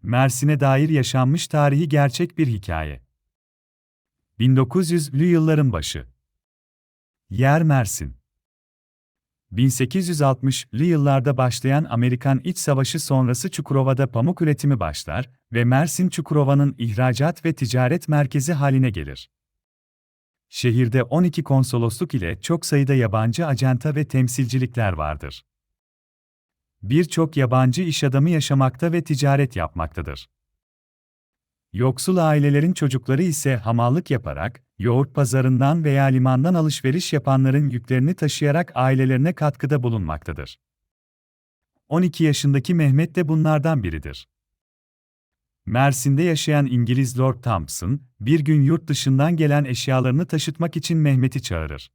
Mersin'e dair yaşanmış tarihi gerçek bir hikaye. 1900'lü yılların başı. Yer Mersin. 1860'lı yıllarda başlayan Amerikan İç Savaşı sonrası Çukurova'da pamuk üretimi başlar ve Mersin Çukurova'nın ihracat ve ticaret merkezi haline gelir. Şehirde 12 konsolosluk ile çok sayıda yabancı acenta ve temsilcilikler vardır. Birçok yabancı iş adamı yaşamakta ve ticaret yapmaktadır. Yoksul ailelerin çocukları ise hamallık yaparak, yoğurt pazarından veya limandan alışveriş yapanların yüklerini taşıyarak ailelerine katkıda bulunmaktadır. 12 yaşındaki Mehmet de bunlardan biridir. Mersin'de yaşayan İngiliz Lord Thompson, bir gün yurt dışından gelen eşyalarını taşıtmak için Mehmet'i çağırır.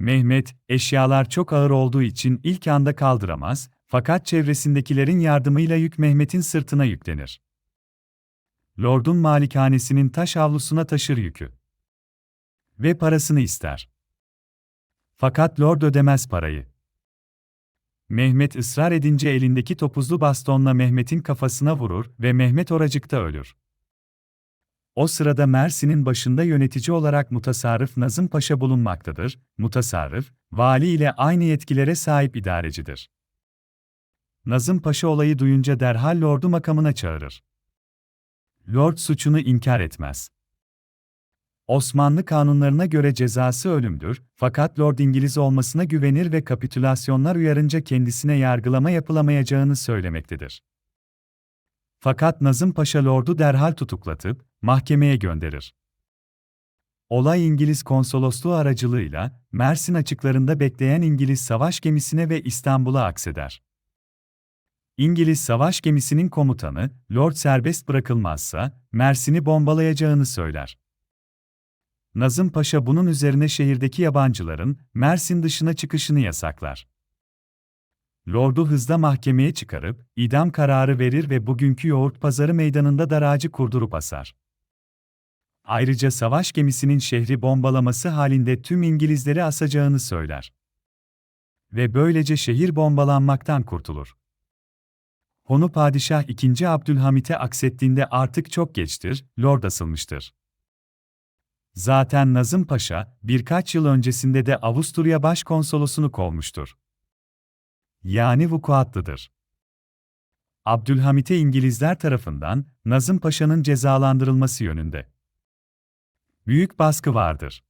Mehmet, eşyalar çok ağır olduğu için ilk anda kaldıramaz, fakat çevresindekilerin yardımıyla yük Mehmet'in sırtına yüklenir. Lord'un malikanesinin taş avlusuna taşır yükü. Ve parasını ister. Fakat Lord ödemez parayı. Mehmet ısrar edince elindeki topuzlu bastonla Mehmet'in kafasına vurur ve Mehmet oracıkta ölür. O sırada Mersin'in başında yönetici olarak Mutasarrıf Nazım Paşa bulunmaktadır. Mutasarrıf, vali ile aynı yetkilere sahip idarecidir. Nazım Paşa olayı duyunca derhal Lord'u makamına çağırır. Lord suçunu inkar etmez. Osmanlı kanunlarına göre cezası ölümdür, fakat Lord İngiliz olmasına güvenir ve kapitülasyonlar uyarınca kendisine yargılama yapılamayacağını söylemektedir. Fakat Nazım Paşa Lord'u derhal tutuklatıp, mahkemeye gönderir. Olay İngiliz konsolosluğu aracılığıyla, Mersin açıklarında bekleyen İngiliz savaş gemisine ve İstanbul'a akseder. İngiliz savaş gemisinin komutanı, Lord serbest bırakılmazsa, Mersin'i bombalayacağını söyler. Nazım Paşa bunun üzerine şehirdeki yabancıların Mersin dışına çıkışını yasaklar. Lord'u hızla mahkemeye çıkarıp idam kararı verir ve bugünkü yoğurt pazarı meydanında daracı kurdurup asar. Ayrıca savaş gemisinin şehri bombalaması halinde tüm İngilizleri asacağını söyler. Ve böylece şehir bombalanmaktan kurtulur. Konu Padişah II. Abdülhamit'e aksettiğinde artık çok geçtir, Lord asılmıştır. Zaten Nazım Paşa, birkaç yıl öncesinde de Avusturya Başkonsolosunu kovmuştur. Yani vukuatlıdır. Abdülhamit'e İngilizler tarafından Nazım Paşa'nın cezalandırılması yönünde büyük baskı vardır.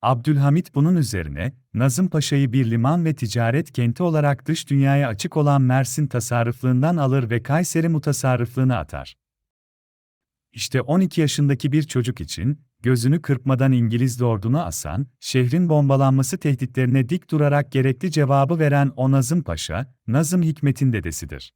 Abdülhamit bunun üzerine, Nazım Paşa'yı bir liman ve ticaret kenti olarak dış dünyaya açık olan Mersin tasarrufluğundan alır ve Kayseri mutasarrıflığına atar. İşte 12 yaşındaki bir çocuk için, gözünü kırpmadan İngiliz lordunu asan, şehrin bombalanması tehditlerine dik durarak gerekli cevabı veren o Nazım Paşa, Nazım Hikmet'in dedesidir.